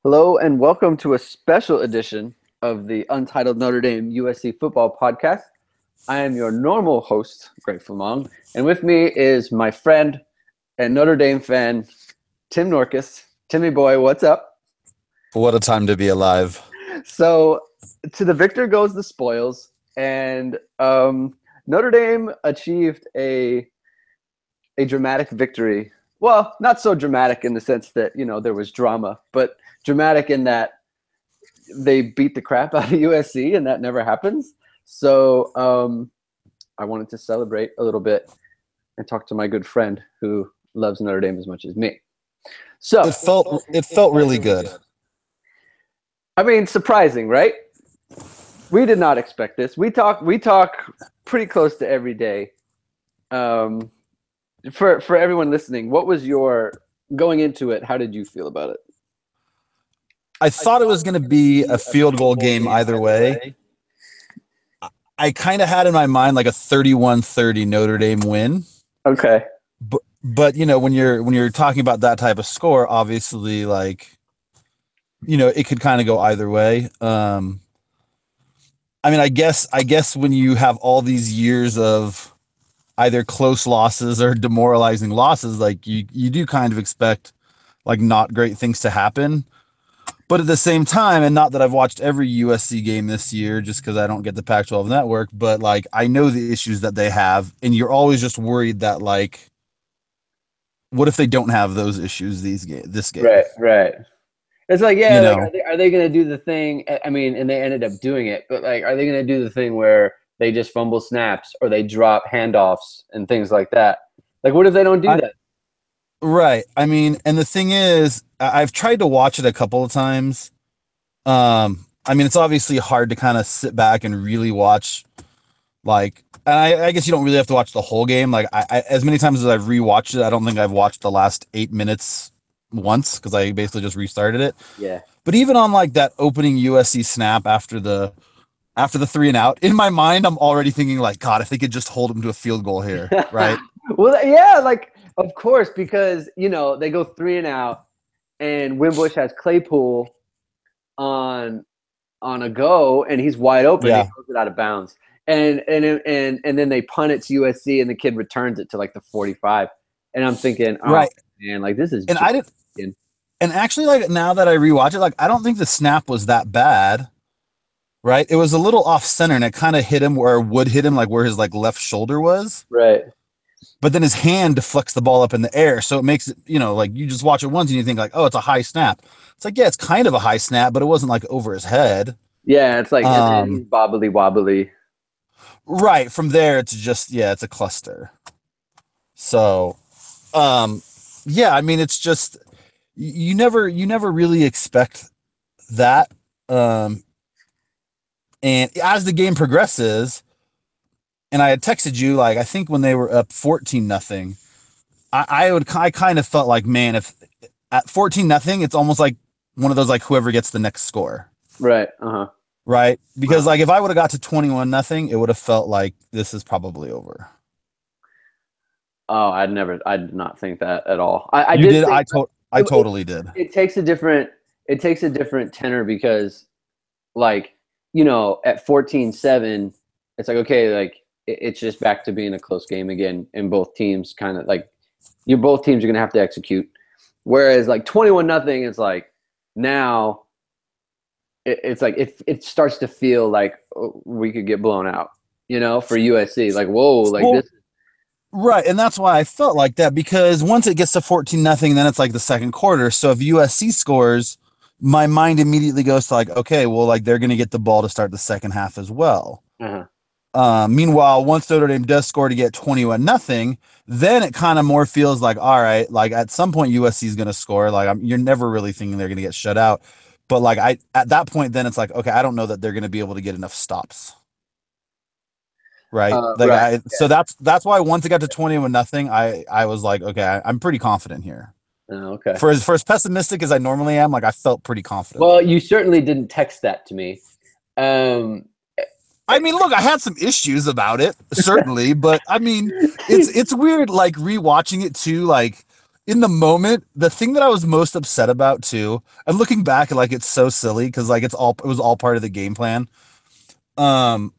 Hello and welcome to a special edition of the Untitled Notre Dame USC Football Podcast. I am your normal host, Greg Flamong, and with me is my friend and Notre Dame fan, Tim Norkus. Timmy boy, what's up? What a time to be alive. So, to the victor goes the spoils, and Notre Dame achieved a dramatic victory. Well, not so dramatic in the sense that, there was drama, but dramatic in that they beat the crap out of USC, and that never happens. So I wanted to celebrate a little bit and talk to my good friend who loves Notre Dame as much as me. So It felt really good. I mean, surprising, right? We did not expect this. We talk pretty close to every day. For everyone listening, what was your going into it? How did you feel about it? I thought it was going to be a field goal game either way. I kind of had in my mind like a 31-30 Notre Dame win. Okay. But when you're talking about that type of score, obviously it could kind of go either way. I mean, I guess when you have all these years of either close losses or demoralizing losses, like you do kind of expect like not great things to happen. But at the same time, and not that I've watched every USC game this year just because I don't get the Pac-12 network, but like I know the issues that they have, and you're always just worried that like, what if they don't have those issues this game? Right. It's like, yeah, like, are they going to do the thing? I mean, and they ended up doing it, but like, are they going to do the thing where they just fumble snaps or they drop handoffs and things like that? Like, what if they don't do that? Right. I mean, and the thing is, I've tried to watch it a couple of times. I mean, it's obviously hard to kind of sit back and really watch, like, and I guess you don't really have to watch the whole game. Like, I as many times as I've rewatched it, I don't think I've watched the last 8 minutes once because I basically just restarted it. Yeah. But even on like that opening USC snap after the 3-and-out, in my mind, I'm already thinking like, God, if they could just hold him to a field goal here, right? Well, yeah, like, of course, because, they go 3-and-out, and Wimbush has Claypool on a go, and he's wide open. Yeah. He throws it out of bounds. And then they punt it to USC, and the kid returns it to like the 45. And I'm thinking, oh, right. Man, like this is. And I didn't. And actually, like now that I rewatch it, like I don't think the snap was that bad. Right, it was a little off center, and it kind of hit him where it would hit him, like where his like left shoulder was. Right. But then his hand deflects the ball up in the air, so it makes it, like you just watch it once and you think like, oh, it's a high snap. It's like, yeah, it's kind of a high snap, but it wasn't like over his head. Yeah, it's like he's bobbly wobbly. Right. From there, it's just it's a cluster. So, yeah, I mean, it's just you never really expect that. And as the game progresses, and I had texted you, like, I think when they were up 14-0, I kind of felt like, man, if at 14-0, it's almost like one of those, like, whoever gets the next score. Right. Uh-huh. Right. Because like, if I would have got to 21-0, it would have felt like this is probably over. Oh, I did not think that at all. I totally did. It takes a different tenor because, like, at 14-7, it's like, okay, like it's just back to being a close game again, and both teams kind of like both teams are gonna have to execute. Whereas like 21-0, it's like now it's like it starts to feel like we could get blown out, for USC. Like, whoa, like this. Right, and that's why I felt like that, because once it gets to 14-0, then it's like the second quarter. So if USC scores, my mind immediately goes to like, okay, well, like they're going to get the ball to start the second half as well. Uh-huh. Meanwhile, once Notre Dame does score to get 21-0, then it kind of more feels like, all right, like at some point USC is going to score. Like you're never really thinking they're going to get shut out, but like at that point, then it's like, okay, I don't know that they're going to be able to get enough stops. Right. Right. So that's why once it got to 21-0, I was like, okay, I'm pretty confident here. Oh, okay. For as pessimistic as I normally am, like I felt pretty confident. Well, you certainly didn't text that to me. I mean, look, I had some issues about it, certainly, but I mean, it's weird, like rewatching it too. Like in the moment, the thing that I was most upset about too, and looking back, like it's so silly because like it was all part of the game plan. Um,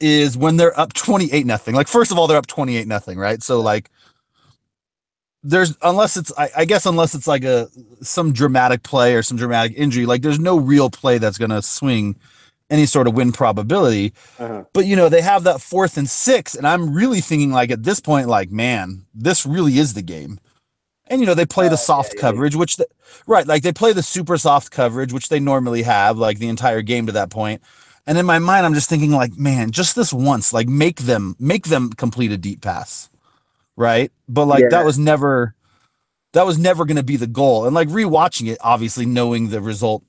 is when they're up 28 nothing. Like first of all, they're up 28 nothing, right? So like there's unless it's I guess unless it's like a some dramatic play or some dramatic injury, like there's no real play that's gonna swing any sort of win probability. Uh-huh. But you know, they have that 4th and 6, and I'm really thinking like at this point, like, man, this really is the game. And you know, they play the Yeah, soft yeah, yeah. coverage, right, like they play the super soft coverage, which they normally have, like the entire game to that point. And in my mind, I'm just thinking, like, man, just this once, like make them complete a deep pass, right? But like Yeah. that was never going to be the goal. And like rewatching it, obviously knowing the result,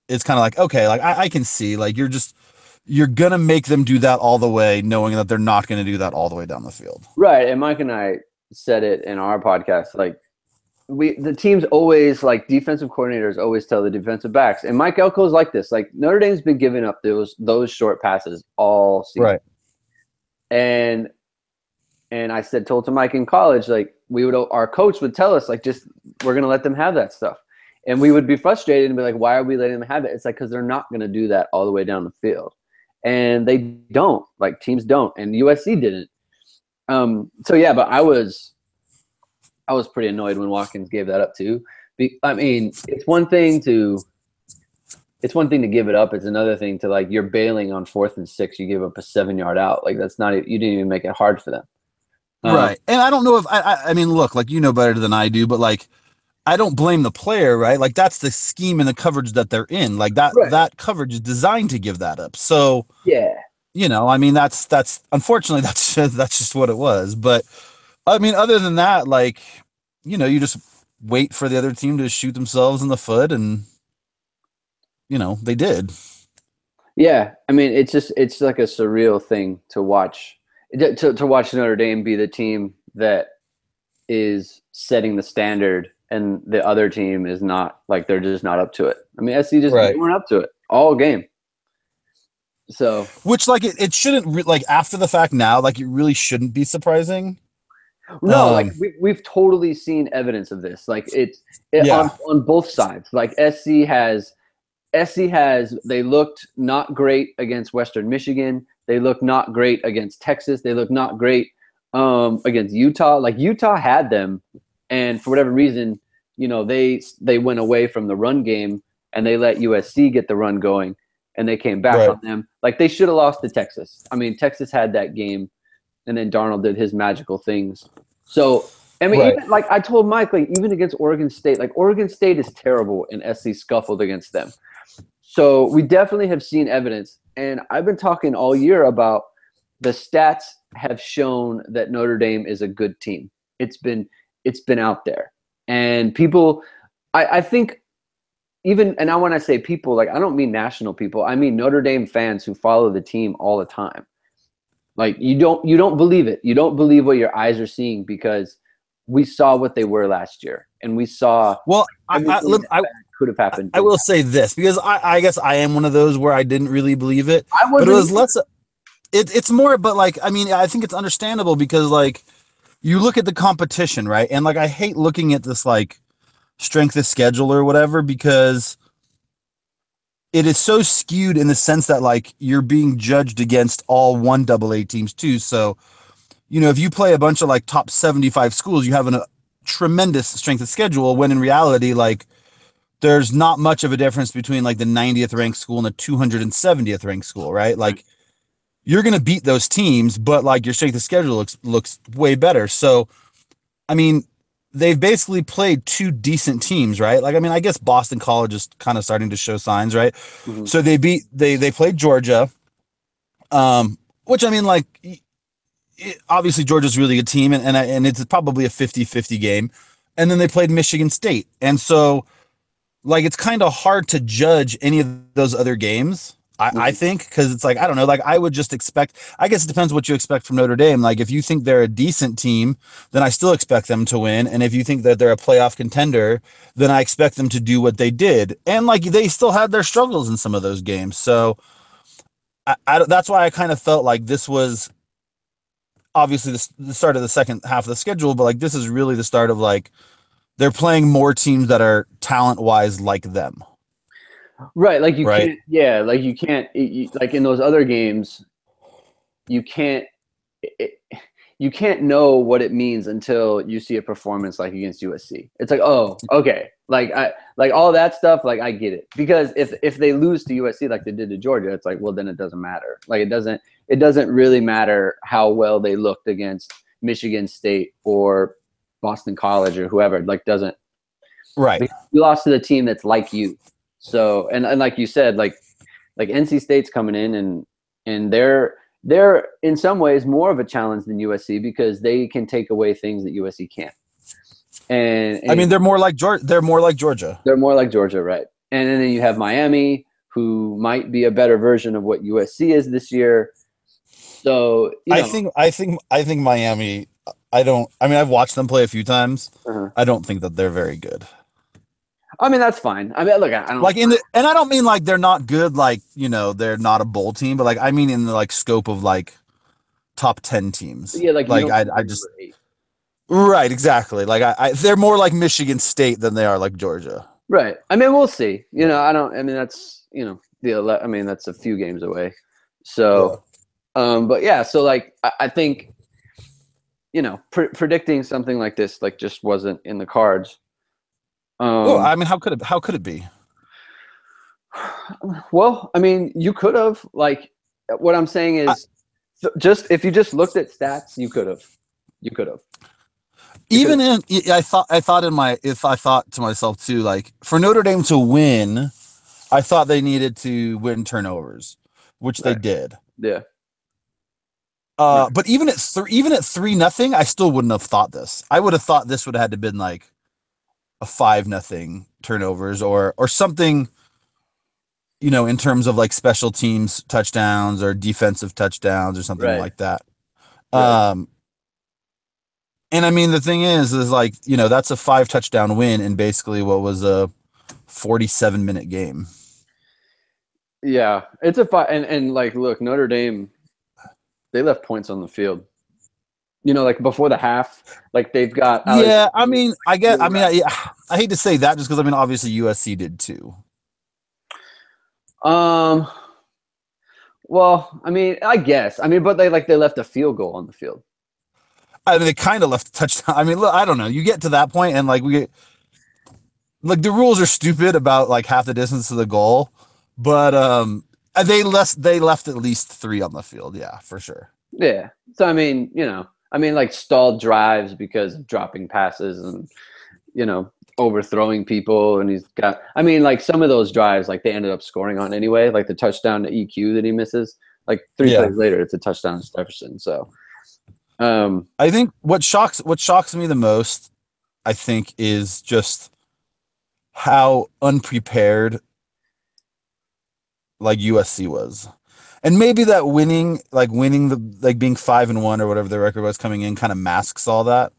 it's kind of like, okay, like I can see, like you're gonna make them do that all the way, knowing that they're not going to do that all the way down the field. Right. And Mike and I said it in our podcast. Like the teams always like defensive coordinators always tell the defensive backs, and Mike Elko's like this. Like Notre Dame's been giving up those short passes all season. Right. And I told to Mike in college, like our coach would tell us, like, just we're gonna let them have that stuff. And we would be frustrated and be like, why are we letting them have it? It's like, because they're not gonna do that all the way down the field. And they don't, like teams don't, and USC didn't. So yeah, but I was pretty annoyed when Watkins gave that up too. I mean, it's one thing to give it up. It's another thing to, like, you're bailing on 4th and 6. You give up a 7-yard out. Like that's not, you didn't even make it hard for them. Right. And I don't know if I mean, look, like, you know better than I do, but like, I don't blame the player, right? Like that's the scheme and the coverage that they're in. Like Right. that coverage is designed to give that up. So, Yeah. you know, I mean, that's unfortunately that's just what it was. But I mean, other than that, like, you know, you just wait for the other team to shoot themselves in the foot, and you know, they did. Yeah. I mean, it's like a surreal thing to watch. To watch Notre Dame be the team that is setting the standard, and the other team is not, like, they're just not up to it. I mean, SC just Right. they weren't up to it all game. So Which like it shouldn't like after the fact now, like it really shouldn't be surprising. no, like Um, we've totally seen evidence of this. Like yeah. on both sides. Like SC has they looked not great against Western Michigan. They looked not great against Texas. They looked not great against Utah. Like Utah had them, and for whatever reason, you know, they went away from the run game and they let USC get the run going, and they came back Right. on them. Like they should have lost to Texas. I mean, Texas had that game, and then Darnold did his magical things. So I mean, Right. even like I told Mike, like even against Oregon State, like Oregon State is terrible, and SC scuffled against them. So we definitely have seen evidence, and I've been talking all year about the stats have shown that Notre Dame is a good team. It's been out there, and people, I think even, and now when I say people, like I don't mean national people, I mean Notre Dame fans who follow the team all the time. Like you don't believe it. You don't believe what your eyes are seeing, because we saw what they were last year, and we saw Well, everything that could have happened. I will say this because I guess I am one of those where I didn't really believe it, I but it wasn't was either. less. It's more, but like I mean, I think it's understandable because like you look at the competition, right? And like I hate looking at this like strength of schedule or whatever because it is so skewed in the sense that like you're being judged against all 1AA teams too. So, you know, if you play a bunch of like top 75 schools, you have a tremendous strength of schedule when in reality, like there's not much of a difference between like the 90th ranked school and the 270th ranked school, right? Like you're going to beat those teams, but like your strength of schedule looks way better. So, I mean, they've basically played two decent teams, right? Like, I mean, I guess Boston College is kind of starting to show signs, right? Mhm. So they played Georgia, which I mean, like, obviously Georgia's a really good team, and it's probably a 50-50 game. And then they played Michigan State. And so, like, it's kind of hard to judge any of those other games. I Mhm. think because it's like I don't know, like I would just expect. I guess it depends what you expect from Notre Dame. Like if you think they're a decent team, then I still expect them to win, and if you think that they're a playoff contender, then I expect them to do what they did. And like they still had their struggles in some of those games, so that's why I kind of felt like this was obviously the start of the second half of the schedule, but like this is really the start of like they're playing more teams that are talent wise like them, Right, like you right? can't, yeah, like you can't, like in those other games, you can't, it, you can't know what it means until you see a performance like against USC. It's like, oh, okay, like all that stuff, like I get it, because if they lose to USC like they did to Georgia, it's like, well, then it doesn't matter. Like it doesn't really matter how well they looked against Michigan State or Boston College or whoever. Like doesn't, Right. because you lost to the team that's like you. So and like you said, like NC State's coming in and they're in some ways more of a challenge than USC because they can take away things that USC can't. I mean, And they're more like Georgia. They're more like Georgia. they're more like Georgia, right? And then you have Miami, who might be a better version of what USC is this year. So I think Miami. I don't. I mean, I've watched them play a few times. uh-huh. I don't think that they're very good. I mean that's fine. I mean, look, I don't Like and I don't mean like they're not good. Like they're not a bowl team, but like I mean in the like scope of like top 10 teams. yeah, like you Like don't I just right exactly. Like they're more like Michigan State than they are like Georgia. right. I mean, we'll see. I don't. I mean, that's I mean, that's a few games away. So, but yeah. So like, I think, predicting something like this like just wasn't in the cards. Well, I mean, how could it be? Well, I mean, you could have like. What I'm saying is, just if you just looked at stats, you could have. You could have. Even in I thought to myself too, like for Notre Dame to win, I thought they needed to win turnovers, which they did. Yeah. But even at 3-0, I still wouldn't have thought this. I would have thought this would have had to been like a 5-0 turnovers or something, in terms of like special teams touchdowns or defensive touchdowns or something like that. Right. And I mean, the thing is like, that's a 5 touchdown win in basically what was a 47-minute game. Yeah, it's a 5, and like, look, Notre Dame, they left points on the field. Like before the half, like they've got. Yeah, I mean, I hate to say that just because I mean, obviously USC did too. Well, I mean, I guess. I mean, but they left a field goal on the field. I mean, they kind of left a touchdown. I mean, look, I don't know. You get to that point, and like the rules are stupid about like half the distance to the goal, but they left at least 3 on the field. Yeah, for sure. Yeah. So I mean, like stalled drives because of dropping passes and overthrowing people, and he's got. I mean, like some of those drives, like they ended up scoring on anyway. Like the touchdown to EQ that he misses, like 3 plays later, it's a touchdown to Jefferson. So. I think what shocks me the most, I think, is just how unprepared like USC was. And maybe that winning being 5-1 or whatever the record was coming in kind of masks all that.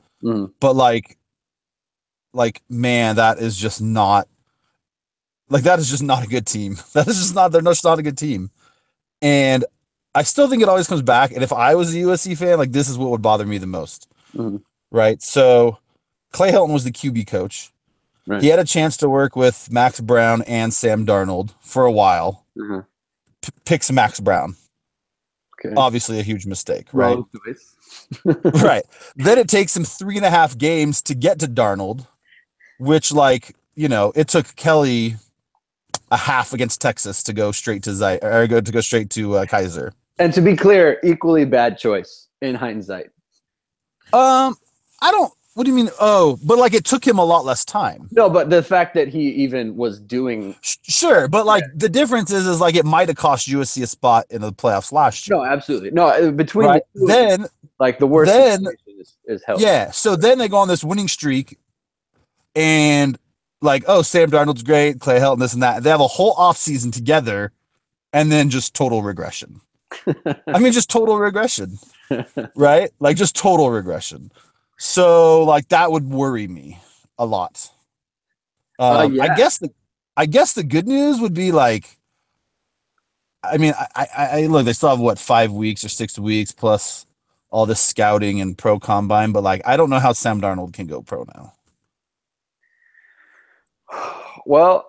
But like man, that is just not a good team. They're just not a good team. And I still think it always comes back. And if I was a USC fan, like this is what would bother me the most. Right. So Clay Helton was the QB coach. Right. He had a chance to work with Max Brown and Sam Darnold for a while. Picks Max Brown. Okay. Obviously a huge mistake, right? Right. Then it takes him 3.5 games to get to Darnold, which it took Kelly a half against Texas to go straight to Kaiser. And to be clear, equally bad choice in hindsight. What do you mean? Oh, but like it took him a lot less time. No, but the fact that he even was doing. Sure, but like the difference is like it might have cost USC a spot in the playoffs last year. No, absolutely. No, between right? Then like the worst situation is held. Yeah, so then they go on this winning streak and like, oh, Sam Darnold's great, Clay Helton, this and that. They have a whole offseason together and then just total regression. I mean, just total regression, right? Like just total regression. So like that would worry me a lot. Yeah. I guess the good news would be like, I mean, I look, they still have what 5 weeks or 6 weeks plus all this scouting and pro combine, but like I don't know how Sam Darnold can go pro now. Well,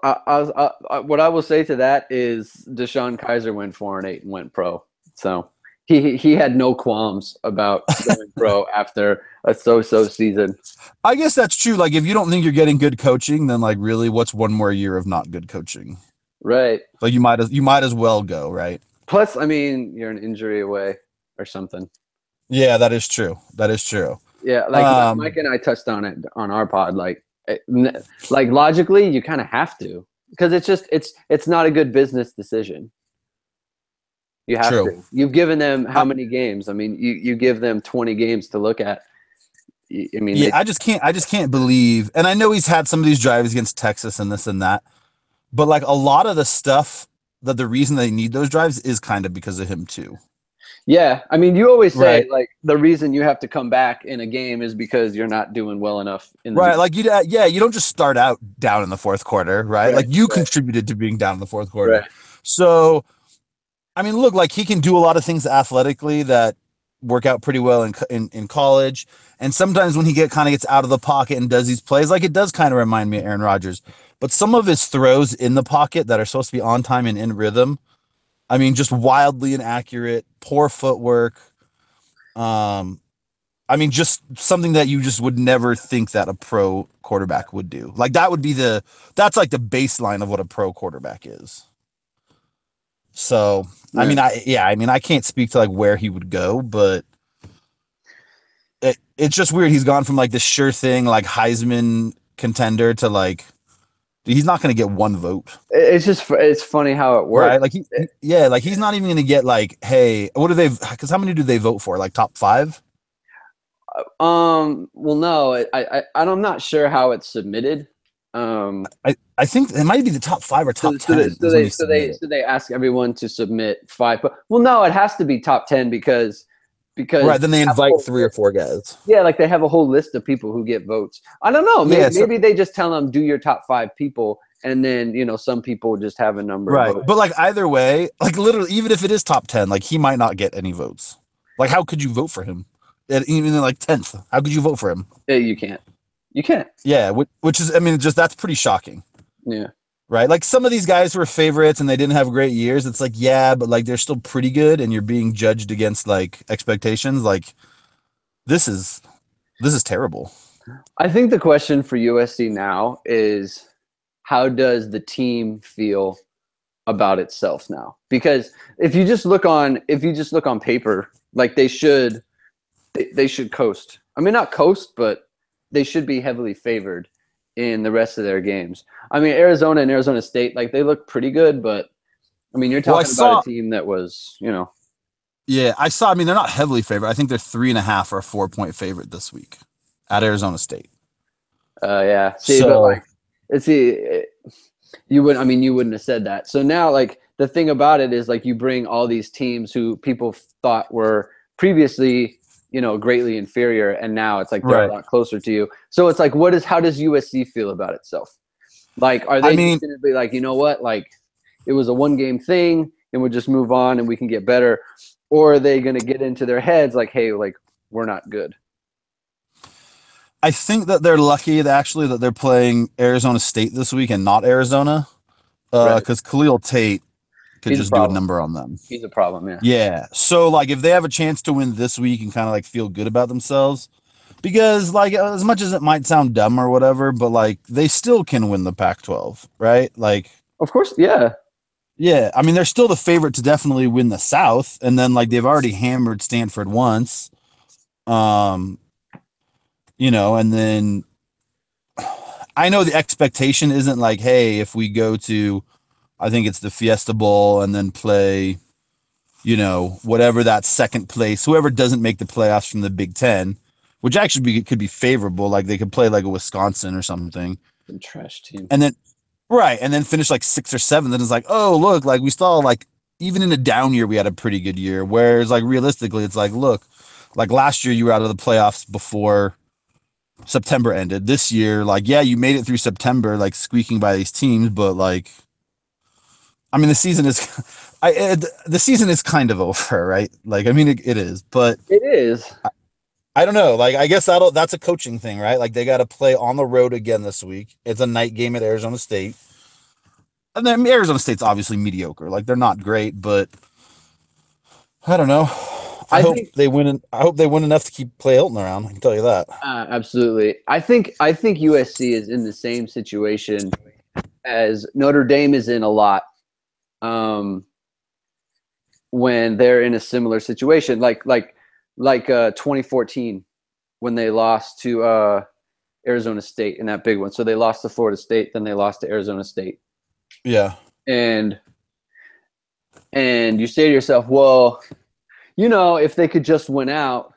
what I will say to that is Deshaun Kaiser went 4-8 and went pro, so he had no qualms about going pro after a so-so season. I guess that's true. Like, if you don't think you're getting good coaching, then like, really, what's one more year of not good coaching? Right. Like, you might as well go, right? Plus, I mean, you're an injury away or something. Yeah, that is true. That is true. Yeah, like Mike Um, and I touched on it on our pod. Like logically, you kind of have to because it's not a good business decision. You have True. to. You've given them how I, many games? I mean, you give them 20 games to look at. I mean, yeah, they I just can't believe. And I know he's had some of these drives against Texas and this and that, but like a lot of the stuff that the reason they need those drives is kind of because of him too. yeah. I mean, you always say Right. like the reason you have to come back in a game is because you're not doing well enough in the Right. beginning. Like yeah, you don't just start out down in the fourth quarter, right? Right, Like you right, contributed to being down in the fourth quarter. right. So, I mean, look, like he can do a lot of things athletically that work out pretty well in college. And sometimes when he kind of gets out of the pocket and does these plays, like it does kind of remind me of Aaron Rodgers. But some of his throws in the pocket that are supposed to be on time and in rhythm, I mean, just wildly inaccurate, poor footwork. Um, I mean, just something that you just would never think that a pro quarterback would do. Like that would be that's like the baseline of what a pro quarterback is. So, Yeah. I mean, I can't speak to like where he would go, but it's just weird. He's gone from like this sure thing, like Heisman contender to like, he's not going to get one vote, It's funny how it works. right? Like yeah, like he's not even going to get like, hey, what do they, because how many do they vote for? Like top five? Well, no, I'm not sure how it's submitted. I think it might be the top five or So, top so, they, 10 so is when they you so submit they it. so they ask everyone to submit five, but well, no, it has to be top 10 because Right. they Then they have a invite whole three or list. four guys. Yeah, like they have a whole list of people who get votes. I don't know. Yeah. So, Maybe they just tell them do your top five people, and then some people just have a number of right. But votes. like either way, like literally, even if it is top 10, like he might not get any votes. Like, how could you vote for him? Even in like 10th, how could you vote for him? You can't. You can't. Yeah. Which is, I mean, just that's pretty shocking. Yeah. Right. Like some of these guys who are favorites and they didn't have great years. It's like, yeah, but like they're still pretty good and you're being judged against like expectations. Like this is, this is terrible. I think the question for USC now is how does the team feel about itself now? Because if you just look on paper, like they should coast. I mean, not coast, but they should be heavily favored in the rest of their games. I mean, Arizona and Arizona State, like they look pretty good, but I mean, you're Well, I talking about a saw, team that was, yeah, I saw, I mean, they're not heavily favored. I think they're 3.5 or a 4 point favorite this week at Arizona State. yeah. See, but So, like, see, you would, I mean, you wouldn't have said that. So now, like, the thing about it is, like, you bring all these teams who people thought were previously, greatly inferior, and now it's like they're a right. lot closer to you. So it's like, how does USC feel about itself? Like, are I they just mean, going to be like, you know what, like, it was a one game thing, and we'll just move on, and we can get better, or are they going to get into their heads like, hey, like, we're not good? I think that they're lucky that actually that they're playing Arizona State this week and not Arizona. Right? Because Khalil Tate could He's a just do a problem. number on them. He's a problem. Yeah. Yeah. So like if they have a chance to win this week and kind of like feel good about themselves, because like as much as it might sound dumb or whatever, but like they still can win the Pac-12, right? Like Of course. Yeah. yeah, I mean they're still the favorite to definitely win the South, and then like they've already hammered Stanford once, um, and then I know the expectation isn't like, hey, if we go to, I think it's the Fiesta Bowl and then play whatever that second place, whoever doesn't make the playoffs from the Big Ten, which actually could be favorable. Like they could play like a Wisconsin or something, Some trash team. and then right, and then finish like 6 or 7. Then it's like, oh look, like we saw like even in a down year we had a pretty good year. Whereas like realistically, it's like look, like last year you were out of the playoffs before September ended. This year, like yeah, you made it through September, like squeaking by these teams, but like I mean, the season is, the season is kind of over, right? Like, I mean, it is, but It is. I don't know. Like, I guess that's a coaching thing, right? Like, they got to play on the road again this week. It's a night game at Arizona State. And then Arizona State's obviously mediocre. Like, they're not great, but I don't know. I I hope think they win. I hope they win enough to keep Clay Helton around. I can tell you that. absolutely. I think USC is in the same situation as Notre Dame is in a lot. Um, when they're in a similar situation, like 2014 when they lost to Arizona State in that big one. So they lost to Florida State, then they lost to Arizona State. Yeah. And you say to yourself, well, if they could just win out,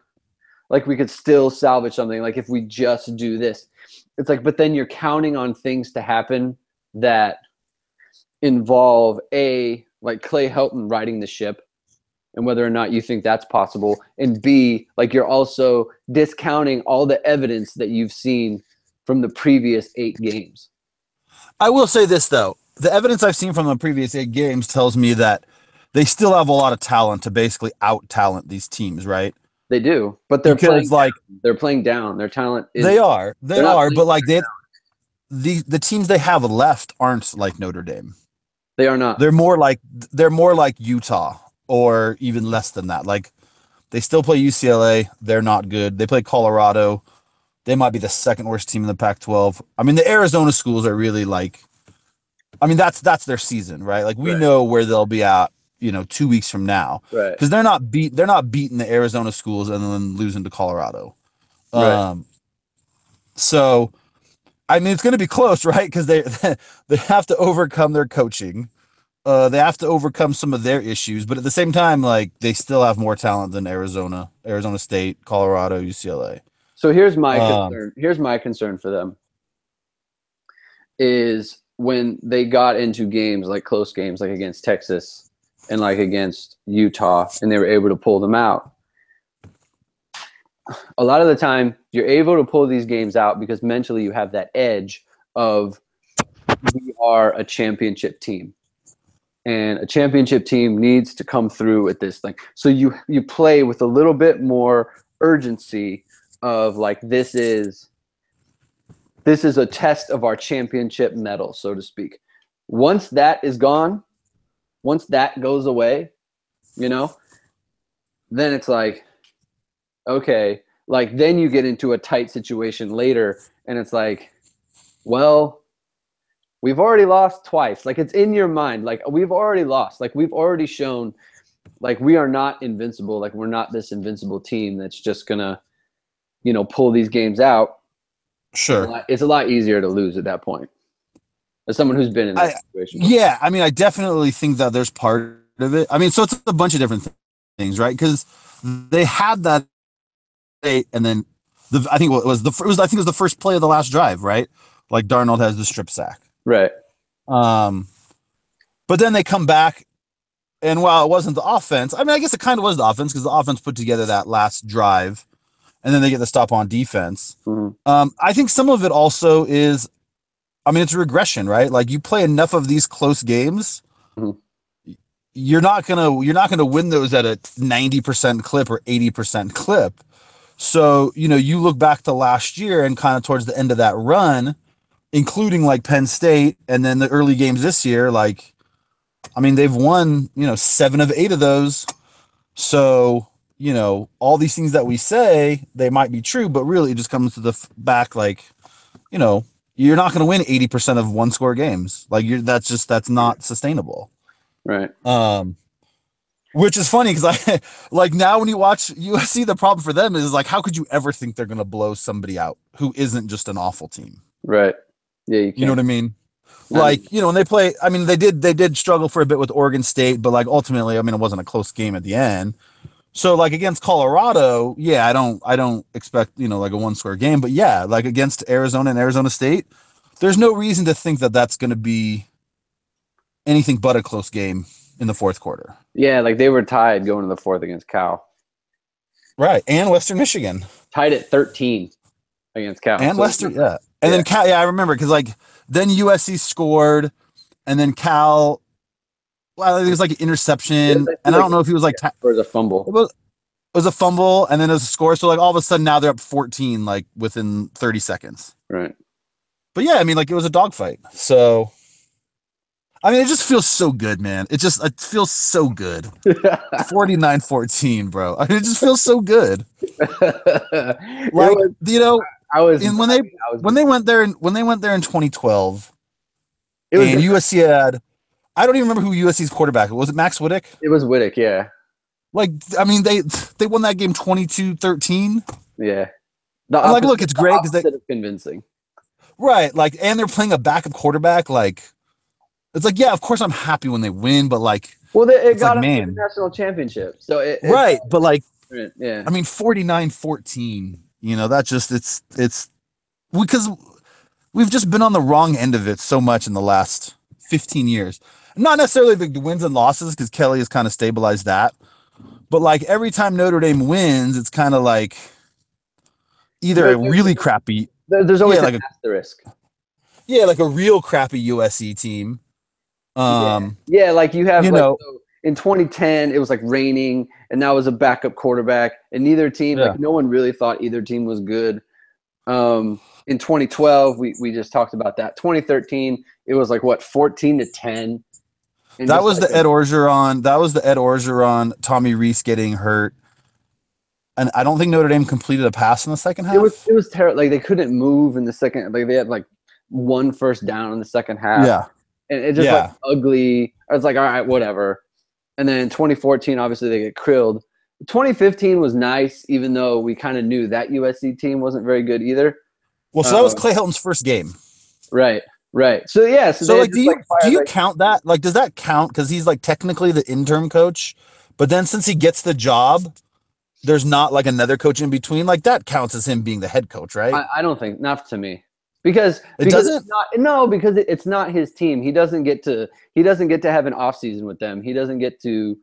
like we could still salvage something. Like if we just do this, it's like, but then you're counting on things to happen that involve like Clay Helton riding the ship, and whether or not you think that's possible, and B, like you're also discounting all the evidence that you've seen from the previous 8 games. I will say this though: the evidence I've seen from the previous 8 games tells me that they still have a lot of talent to basically out talent these teams, right? They do, but they're Because playing like down. They're playing down. Their talent is they are, they're not but playing, like the teams they have left aren't like Notre Dame. they are not. They're more like Utah or even less than that. Like they still play UCLA. They're not good. They play Colorado. They might be the second worst team in the Pac-12. I mean, the Arizona schools are really like, I mean, that's their season, right? Like we Right. know where they'll be at, 2 weeks from now, Right. because they're not beating the Arizona schools and then losing to Colorado. Right. So I mean, it's going to be close, right? Because they they have to overcome their coaching. They have to overcome some of their issues, but at the same time, like they still have more talent than Arizona State, Colorado, UCLA. So here's my Um, concern. Here's my concern for them is when they got into games like close games, like against Texas and like against Utah, and they were able to pull them out. A lot of the time, you're able to pull these games out because mentally you have that edge of we are a championship team. And a championship team needs to come through at this thing. So you play with a little bit more urgency of like this is a test of our championship medal, so to speak. Once that is gone, once that goes away, then it's like, okay, like then you get into a tight situation later, and it's like, well, we've already lost twice. Like it's in your mind, like we've already lost. Like we've already shown, like we are not invincible. Like we're not this invincible team that's just gonna, pull these games out. sure. It's a lot easier to lose at that point. As someone who's been in that situation before. Yeah, I mean, I definitely think that there's part of it. I mean, so it's a bunch of different things, right? Because they had that, and then I think it was the first play of the last drive, right? Like Darnold has the strip sack, Right. um, but then they come back, and while it wasn't the offense, I mean, I guess it kind of was the offense because the offense put together that last drive, and then they get the stop on defense. Mm-hmm. I think some of it also is, I mean, it's regression, right? Like you play enough of these close games, Mm-hmm. you're not gonna win those at a 90% clip or 80% clip. So, you look back to last year and kind of towards the end of that run, including like Penn State and then the early games this year, like, I mean, they've won, 7 of 8 of those. So, all these things that we say, they might be true, but really it just comes to the back, like, you're not going to win 80% of 1-score games. Like that's not sustainable. Right. Which is funny because I like now when you watch USC, the problem for them is like, how could you ever think they're going to blow somebody out who isn't just an awful team? Right. Yeah, you can't. You know what I mean? Like, when they play, I mean, they did struggle for a bit with Oregon State, but like ultimately, I mean, it wasn't a close game at the end. So like against Colorado, yeah, I don't expect, like a 1-score game, but yeah, like against Arizona and Arizona State, there's no reason to think that that's going to be anything but a close game in the fourth quarter. Yeah, like they were tied going to the fourth against Cal. Right. And Western Michigan. Tied at 13 against Cal. And Western, yeah. And then Cal, yeah, I remember because like then USC scored, and then Cal, well, it was like an interception, and I don't know if he was like or the fumble. was a fumble, and then it was a score. So like all of a sudden now they're up 14 like within 30 seconds. Right. But yeah, I mean like it was a dogfight. So I mean it just feels so good, man. It feels so good. 49-14, bro. I mean, it just feels so good. It Like, was. you know, I was. and I mean, I was. when they went there in 2012 It was and different. USC had I don't even remember who USC's quarterback was. It Max Whittick? It was Wittick. Yeah. Like, I mean, they won that game 22-13. Yeah. The And like, opposite. look, it's The great because they opposite of convincing. right, like, and they're playing a backup quarterback. Like, it's like, yeah, of course I'm happy when they win, but like, Well, it it's like, got us to the man, national championship, so it's right, but like, yeah. I mean, 49-14. You know, that just it's because we've just been on the wrong end of it so much in the last 15 years. Not necessarily the wins and losses, because Kelly has kind of stabilized that. But like every time Notre Dame wins, it's kind of like either There- a there's, really crappy, there's yeah, always an like a asterisk. like a real crappy USC team. Yeah, yeah. Like you have You like know, so in 2010, it was like raining, and that was a backup quarterback, and neither team, yeah. like no one really thought either team was good. In 2012, we just talked about that. 2013, it was like what 14-10, and That just was like the Ed Orgeron. That was the Ed Orgeron. Tommy Reese getting hurt, and I don't think Notre Dame completed a pass in the second half. it was terrible. Like they couldn't move in the second. Like they had like one first down in the second half, Yeah, and it just like yeah. ugly. I was like, all right, whatever. And then 2014, obviously they get krilled. 2015 was nice, even though we kind of knew that USC team wasn't very good either. Well, so that was Um, Clay Helton's first game. right, right. So yeah, so So they had like, just like do fired you like count that? Like, does that count? Because he's like technically the interim coach, but then since he gets the job, there's not like another coach in between. Like that counts as him being the head coach, right? I don't think not to me because It it's doesn't. not no because it's not his team. He doesn't get to have an off season with them. He doesn't get to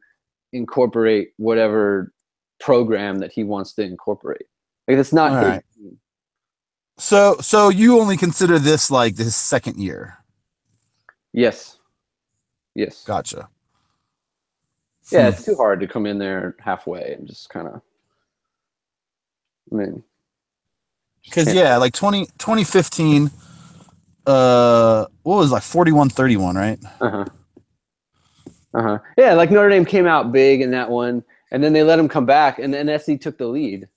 incorporate whatever program that he wants to incorporate. Like it's All not his right. team. So you only consider this like his second year. Yes, yes, Gotcha. yeah. Hmm. It's too hard to come in there halfway and just kind of. I mean, just Because can't. yeah, like 2015, what was it, like 41-31, right? Uh huh. Uh huh. Yeah, like Notre Dame came out big in that one, and then they let him come back, and then SC took the lead.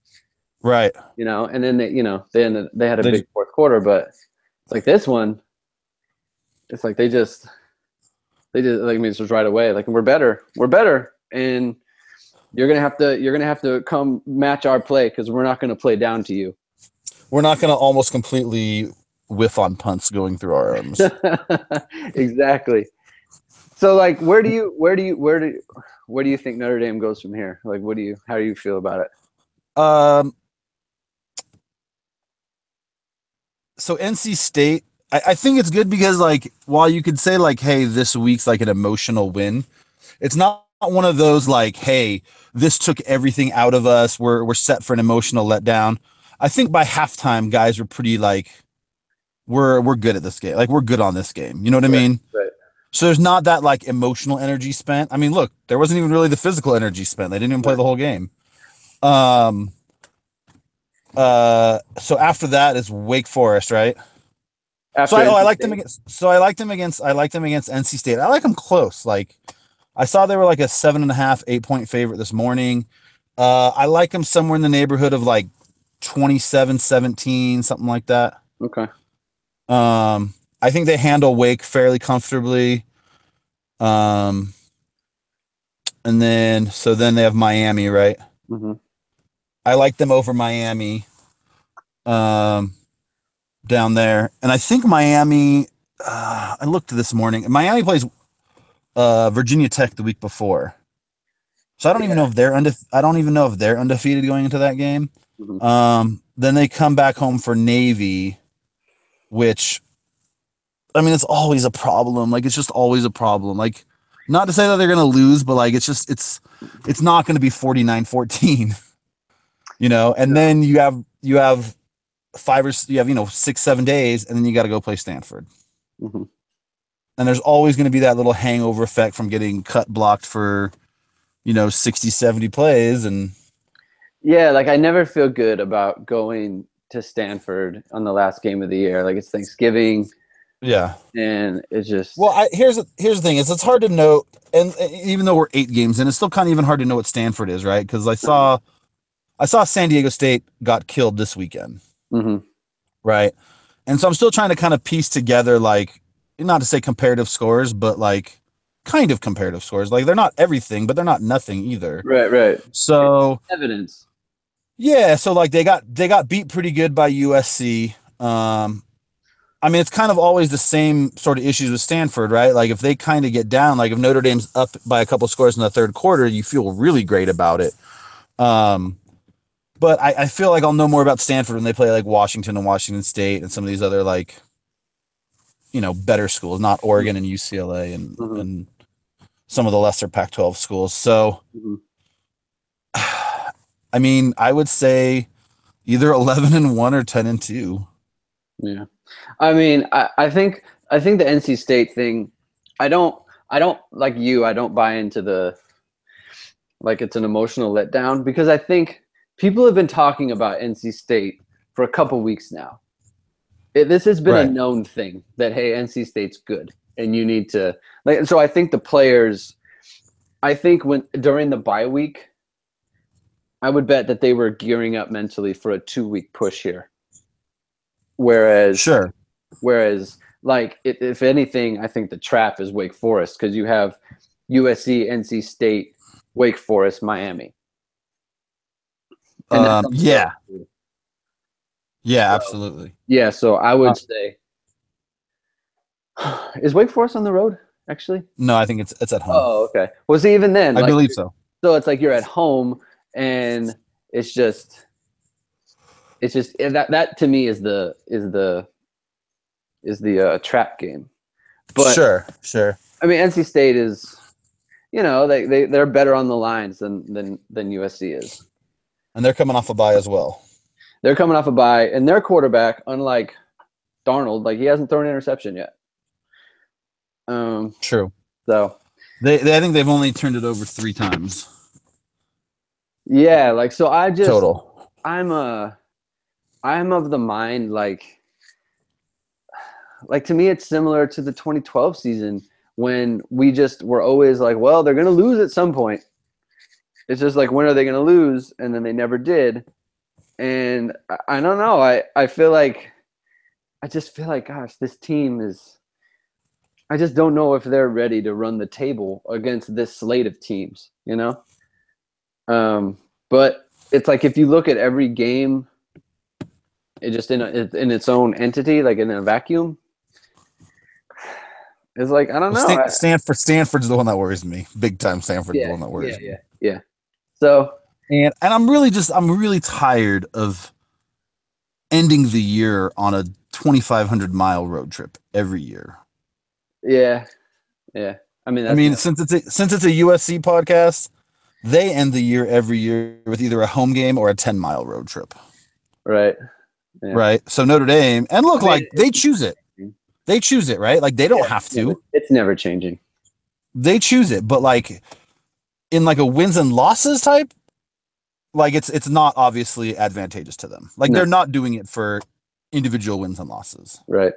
Right. And then they had a They big fourth quarter, but it's like this one, it's like they just like I mean, it's just right away. Like we're better, and you're gonna have to come match our play because we're not gonna play down to you. we're not going to almost completely whiff on punts going through our arms. Exactly. So like, where do you think Notre Dame goes from here? Like, how do you feel about it? Um. So NC State, I think it's good because like while you could say like, hey, this week's like an emotional win, it's not one of those like, hey, this took everything out of us. We're set for an emotional letdown. I think by halftime, guys were pretty like we're good at this game. Like we're good on this game. You know what I Right. mean? Right. So there's not that like emotional energy spent. I mean, look, there wasn't even really the physical energy spent. They didn't even play Right. the whole game. Um so after that is Wake Forest, right? So After I NC liked them State. against I liked them against NC State. I like them close. Like I saw they were like a 7.5, 8 point favorite this morning. I like them somewhere in the neighborhood of like 27-17, something like that. Okay. I think they handle Wake fairly comfortably. Um, and then they have Miami, right? Mm-hmm. I like them over Miami um, down there. And I think Miami, I looked this morning. Miami plays Virginia Tech the week before. So I don't even Yeah. know if I don't even know if they're undefeated going into that game. Mm-hmm. Then they come back home for Navy, which I mean it's always a problem. Like it's just always a problem. Like not to say that they're gonna lose, but like it's not gonna be 49-14. And No. then you have 6-7 days, and then you got to go play Stanford. Mm-hmm. And there's always going to be that little hangover effect from getting cut blocked for 60-70 plays. And Yeah, like I never feel good about going to Stanford on the last game of the year. Like it's Thanksgiving, Yeah. and it's just Well, here's the thing: is it's hard to know, and even though we're 8 games in, it's still kind of even hard to know what Stanford is, right? Because I saw San Diego State got killed this weekend, mhm. right? And so I'm still trying to kind of piece together, like, not to say comparative scores, but like kind of comparative scores. Like they're not everything, but they're not nothing either. Right, right. It's So evidence. yeah, so like they got beat pretty good by USC. I mean, it's kind of always the same sort of issues with Stanford, right? Like if they kind of get down, like if Notre Dame's up by a couple scores in the third quarter, you feel really great about it. Um, but I feel like I'll know more about Stanford when they play like Washington and Washington State and some of these other like better schools, not Oregon and UCLA Mhm, and some of the lesser Pac-12 schools. So, mhm. I mean, I would say either 11-1 or 10-2. Yeah. I mean, I think the NC State thing, I don't like you, I don't buy into the like it's an emotional letdown because I think people have been talking about NC State for a couple weeks now. This has been a Right. known thing that hey, NC State's good and you need to like. So I think the players, I think when during the bye week, I would bet that they were gearing up mentally for a 2 week push here. Whereas, Sure. whereas like if anything, I think the trap is Wake Forest because you have USC, NC State, Wake Forest, Miami, and that's on the road. Yeah. Yeah, So absolutely. yeah, so I Uh, would say is Wake Forest on the road actually? no, I think it's at home. Oh, okay. Well, see, even then, I like, believe so. so it's like you're at home, and it's just, that to me is the trap game. But Sure, sure. I mean, NC State is, they're better on the lines than USC is. And they're coming off a bye as well. They're coming off a bye, and their quarterback, unlike Darnold, like he hasn't thrown an interception yet. Um, True. so I think they've only turned it over 3 times yeah, like so total. I'm a I'm of the mind like to me it's similar to the 2012 season when we just were always like, well, they're going to lose at some point. It's just like, when are they going to lose? And then they never did. And I don't know. I just feel like, gosh, this team is, I just don't know if they're ready to run the table against this slate of teams, you know? But it's like, if you look at every game, it just in its own entity, like in a vacuum, it's like, I don't Well, know. Stanford's the one that worries me. Big time Stanford's the Yeah, one that yeah, worries me. yeah, yeah. So And I'm really tired of ending the year on a 2,500-mile road trip every year. yeah, yeah. I mean, I that's mean, never since it's a USC podcast, they end the year every year with either a home game or a 10-mile road trip. right. Yeah. Right. So Notre Dame, and I look, mean, like they choose it. They choose it, right? Like they don't yeah, have to. it's never changing. They choose it, but like in like a wins and losses type, like it's not obviously advantageous to them. Like No, they're not doing it for individual wins and losses. right.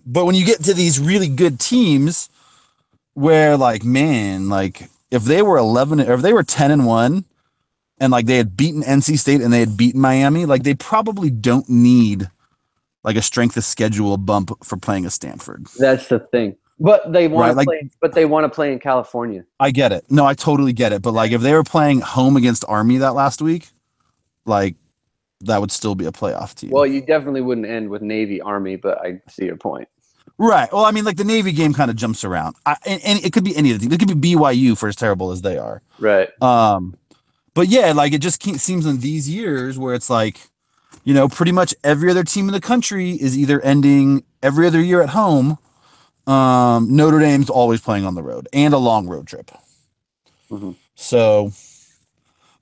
But when you get to these really good teams where like, man, like if they were 11 or if they were 10-1 and like they had beaten NC State and they had beaten Miami, like they probably don't need like a strength of schedule bump for playing a Stanford. That's the thing. But they want Right? to Like play. But they want to play in California. I get it. No, I totally get it. But like if they were playing home against Army that last week, like that would still be a playoff team. Well, you definitely wouldn't end with Navy Army, but I see your point. Right. Well, I mean, like the Navy game kind of jumps around, and it could be any of the teams. It could be BYU for as terrible as they are. Right. Um, but yeah, like it just seems in these years where it's like, pretty much every other team in the country is either ending every other year at home. Notre Dame's always playing on the road and a long road trip. Mm-hmm. So,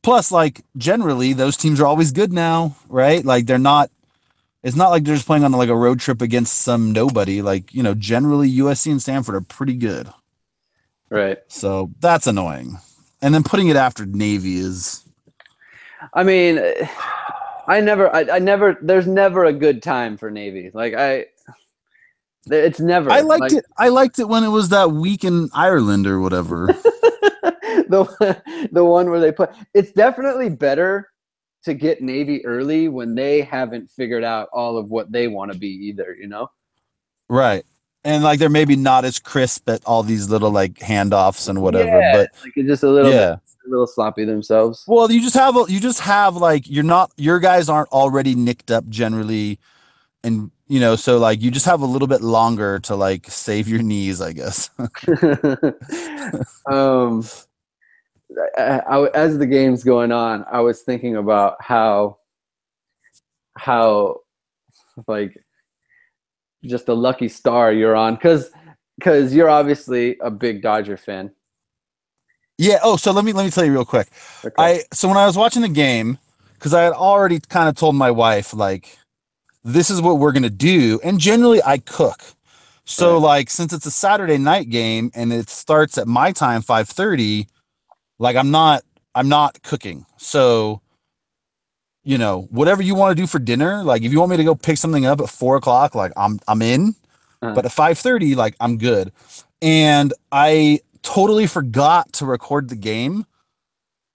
plus, like generally, those teams are always good now, right? Like they're not. It's not like they're just playing on like a road trip against some nobody. Like generally USC and Stanford are pretty good. Right. So that's annoying. And then putting it after Navy is I mean, I never. There's never a good time for Navy. It's I never liked like it. I liked it when it was that week in Ireland or whatever. the one where they put. It's definitely better to get Navy early when they haven't figured out all of what they want to be either. You know. Right. And like they're maybe not as crisp at all these little like handoffs and whatever, Yeah, but like it's just a little bit, yeah. a little sloppy themselves. Well, you just have like your guys aren't already nicked up generally, and so like you just have a little bit longer to like save your knees, I guess. um, as the game's going on, I was thinking about how like just a lucky star you're on because you're obviously a big Dodger fan. Yeah. Oh, so let me tell you real quick. Okay. So when I was watching the game, because I had already kind of told my wife like this is what we're gonna do, and generally I cook. So Right. like since it's a Saturday night game and it starts at my time 5:30, like I'm not cooking. So whatever you want to do for dinner, like if you want me to go pick something up at 4 o'clock, like I'm in. Uh, But at 5:30, like I'm good. And I totally forgot to record the game.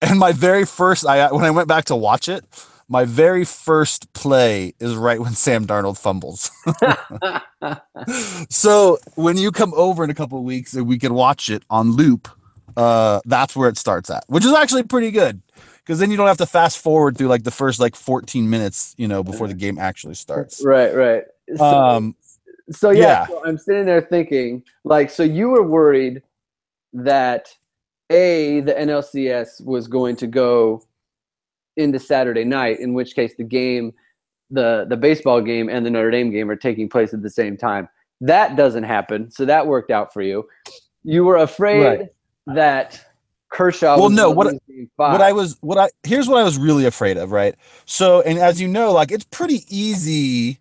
And my very first, when I went back to watch it, my very first play is right when Sam Darnold fumbles. So when you come over in a couple of weeks and we can watch it on loop, that's where it starts at, which is actually pretty good because then you don't have to fast forward through like the first like 14 minutes, before the game actually starts. right, right. So, Um, so yeah, yeah, so I'm sitting there thinking, like, so you were worried that the NLCS was going to go into Saturday night, in which case the baseball game and the Notre Dame game are taking place at the same time. That doesn't happen, so that worked out for you. You were right. afraid that Kershaw Well, was no, going to what lose game what five. I was what I here's what I was really afraid of, right? So, and as you know, like it's pretty easy,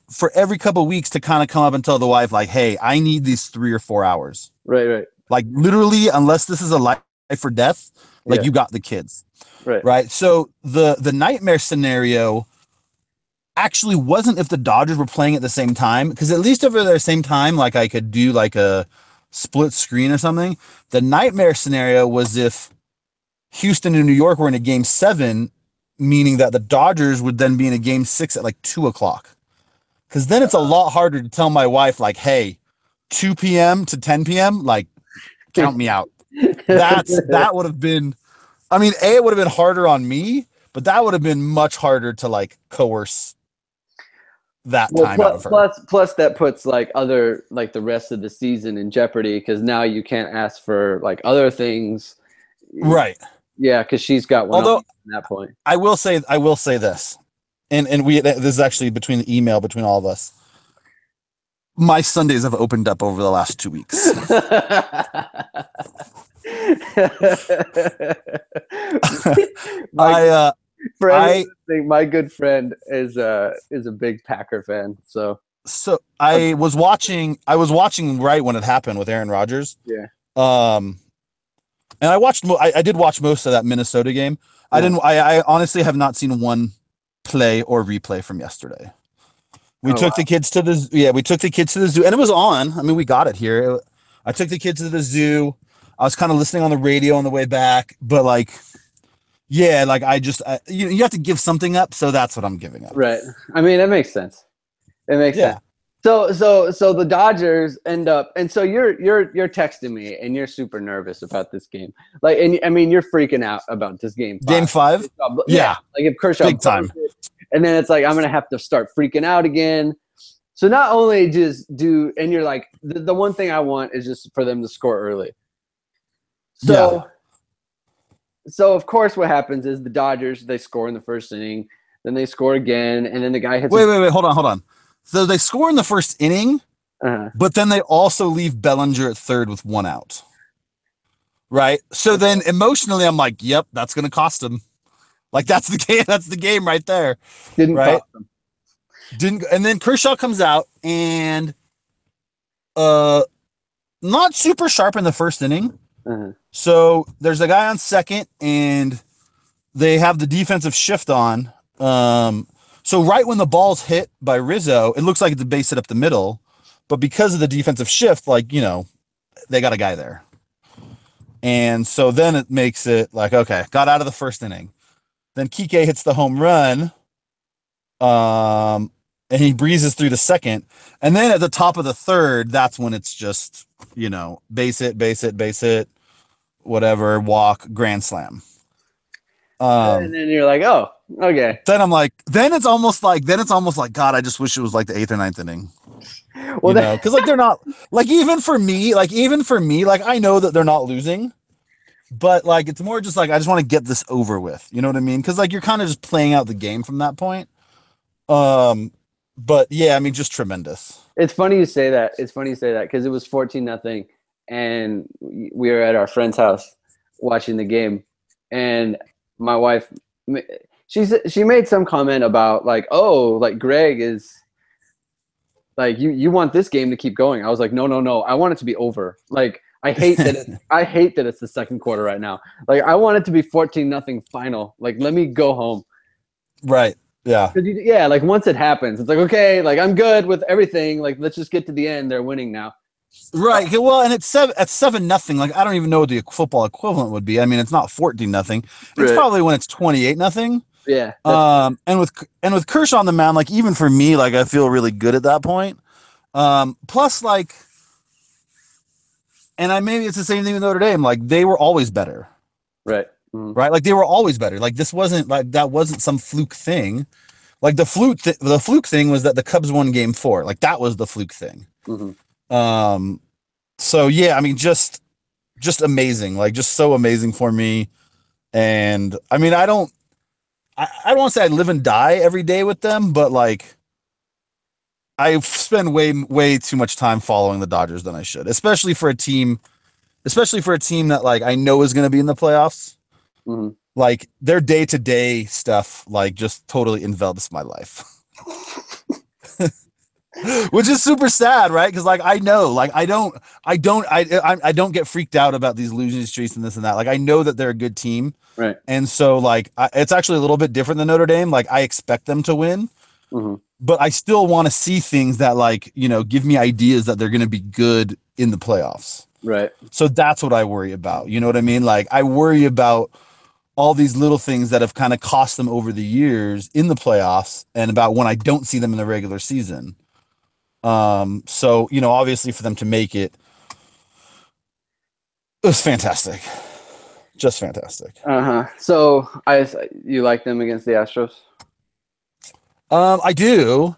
for every couple of weeks to kind of come up and tell the wife, like, hey, I need these 3 or 4 hours. Right, right, Like literally, unless this is a life or death, like yeah, you got the kids. right. Right. So the nightmare scenario actually wasn't if the Dodgers were playing at the same time, because at least over the same time, like I could do like a split screen or something. The nightmare scenario was if Houston and New York were in a game 7, meaning that the Dodgers would then be in a game 6 at like 2 o'clock. Because then it's a lot harder to tell my wife, like, hey, 2 p.m. to 10 p.m., like, count me out. That would have been, I mean, it would have been harder on me, but that would have been much harder to like coerce that Well, time out of her. plus that puts like the rest of the season in jeopardy because now you can't ask for like other things. Right. Yeah, because she's got one on Although you at that point. I will say this, and this is actually between the email between all of us. My Sundays have opened up over the last 2 weeks. my I uh For everyone I listening, my good friend is a big Packer fan. So so I was watching right when it happened with Aaron Rodgers. yeah, Um and I did watch most of that Minnesota game. I yeah. didn't I honestly have not seen one play or replay from yesterday. We Oh took the wow. kids to the we took the kids to the zoo, and it was on. I mean, we got it here. I took the kids to the zoo. I was kind of listening on the radio on the way back, but like, yeah, like you have to give something up, so that's what I'm giving up. Right. I mean, that makes sense. It makes sense. Yeah. So the Dodgers end up, and so you're texting me, and you're super nervous about this game. Like, and I mean, you're freaking out about this game Game five. 5. Yeah. Yeah, Like if Kershaw big blows time. it, and then it's like I'm gonna have to start freaking out again. So not only just and you're like the one thing I want is just for them to score early. So Yeah. so of course what happens is the Dodgers they score in the first inning, then they score again, and then the guy hits. Wait. Hold on. So they score in the first inning, Uh-huh. but then they also leave Bellinger at third with 1 out. Right. So then emotionally, I'm like, yep, that's going to cost him. Like that's the game. That's the game right there. Didn't Right. cost them. Didn't. And then Kershaw comes out and uh not super sharp in the first inning. Uh-huh. So there's a guy on second, and they have the defensive shift on. So right when the ball's hit by Rizzo, it looks like the base hit up the middle, but because of the defensive shift, like, they got a guy there. And so then it makes it like, okay, got out of the first inning. Then Kike hits the home run. And he breezes through the second. And then at the top of the third, that's when it's just, base hit, whatever, walk, grand slam. And then you're like, oh, okay. Then it's almost like, God, I just wish it was like the eighth or ninth inning. Well, because like they're not like even for me, like I know that they're not losing, but like it's more just like I just want to get this over with. You know what I mean? Because like you're kind of just playing out the game from that point. But yeah, I mean, just tremendous. It's funny you say that. Because it was 14-0, and we were at our friend's house watching the game, and my wife, she made some comment about like, oh, like Greg is like you want this game to keep going. I was like, no, I want it to be over. Like I hate that it's the second quarter right now. Like I want it to be 14-0 final. Like let me go home. Right. Yeah. Yeah. Like once it happens, it's like, okay, like I'm good with everything. Like let's just get to the end. They're winning now. Right. Well, and it's 7-0. Like I don't even know what the football equivalent would be. I mean, it's not 14-0. It's right. Probably when it's 28-0. Yeah. And with Kershaw on the mound, like even for me, like I feel really good at that point. Plus, like, and maybe it's the same thing with Notre Dame. Like they were always better. Right. Mm-hmm. Right. Like they were always better. Like this wasn't like that wasn't some fluke thing. Like the fluke thing was that the Cubs won Game 4. Like that was the fluke thing. Mm-hmm. So yeah, I mean, just amazing. Like just so amazing for me. And I mean, I don't want to say I live and die every day with them, but like I spend way too much time following the Dodgers than I should, especially for a team that like I know is going to be in the playoffs. Mm-hmm. Like their day-to-day stuff like just totally envelops my life. Which is super sad, right? Because like I know, like I don't get freaked out about these losing streaks and this and that. Like I know that they're a good team, right? And so like it's actually a little bit different than Notre Dame. Like I expect them to win, mm-hmm. but I still want to see things that like give me ideas that they're going to be good in the playoffs. Right. So that's what I worry about. You know what I mean? Like I worry about all these little things that have kind of cost them over the years in the playoffs, and about when I don't see them in the regular season. So, obviously for them to make it was fantastic. Just fantastic. So you like them against the Astros? I do.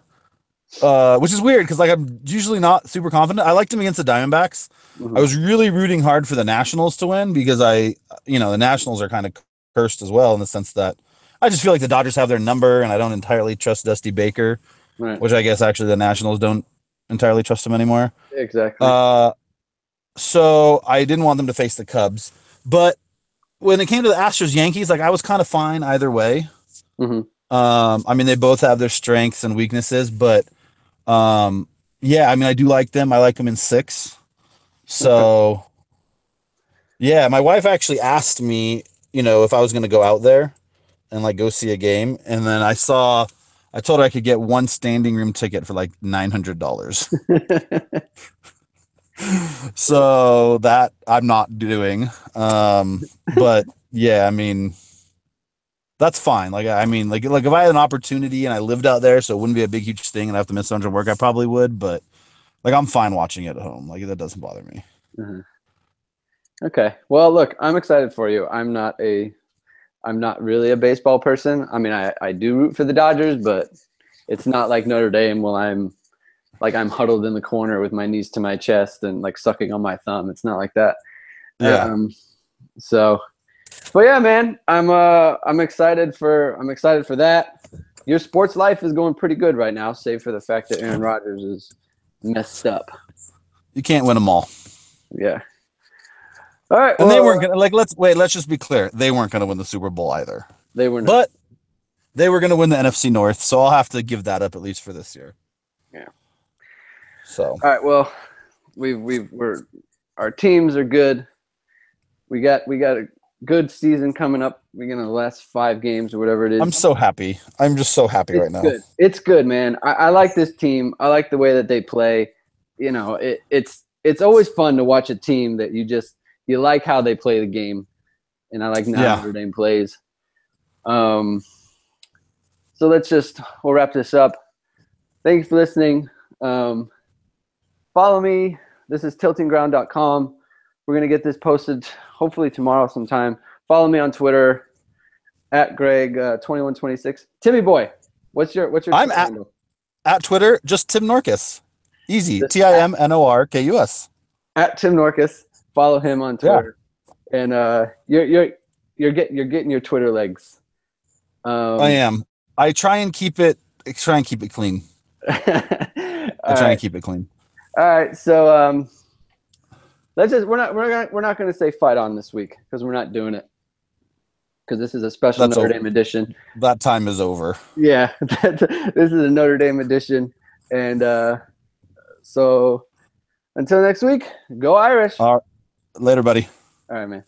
Which is weird because like I'm usually not super confident. I liked them against the Diamondbacks. Mm-hmm. I was really rooting hard for the Nationals to win because the Nationals are kind of cursed as well in the sense that I just feel like the Dodgers have their number and I don't entirely trust Dusty Baker, right. Which I guess actually the Nationals don't entirely trust him anymore. Exactly. So I didn't want them to face the Cubs, but when it came to the Astros Yankees, like I was kind of fine either way. Mm-hmm. I mean, they both have their strengths and weaknesses, but yeah, I mean, I do like them. I like them in 6. So yeah, my wife actually asked me, if I was going to go out there and like go see a game. And then I told her I could get one standing room ticket for like $900. So that I'm not doing. But yeah, I mean, that's fine. Like, I mean, like if I had an opportunity and I lived out there, so it wouldn't be a big, huge thing and I have to miss a bunch of work, I probably would, but like, I'm fine watching it at home. Like that doesn't bother me. Mm-hmm. Okay. Well, look, I'm excited for you. I'm not really a baseball person. I mean, I do root for the Dodgers, but it's not like Notre Dame when I'm huddled in the corner with my knees to my chest and like sucking on my thumb. It's not like that. Yeah. But yeah, man, I'm excited for that. Your sports life is going pretty good right now, save for the fact that Aaron Rodgers is messed up. You can't win them all. Yeah. All right. And they weren't gonna let's just be clear. They weren't gonna win the Super Bowl either. They were not. But they were gonna win the NFC North, so I'll have to give that up at least for this year. Yeah. So all right, well, our teams are good. We got good season coming up. We're gonna last 5 games or whatever it is. I'm so happy. I'm just so happy right now. Good. It's good, man. I like this team. I like the way that they play. You know, it's always fun to watch a team that you like how they play the game, and I like how Notre Dame plays. So we'll wrap this up. Thank you for listening. Follow me. This is tiltingground.com. We're going to get this posted hopefully tomorrow sometime. Follow me on Twitter at Greg2126. Timmy boy, what's your I'm handle? At Twitter, just Tim Norkus. Easy. TIMNORKUS. At Tim Norkus. Follow him on Twitter. Yeah. And you're getting your Twitter legs. I am. I try and keep it clean. Keep it clean. All right, so we're not going to say fight on this week because we're not doing it because this is a special Notre Dame edition. That time is over. Yeah, this is a Notre Dame edition, and so until next week, go Irish. Later, buddy. All right, man.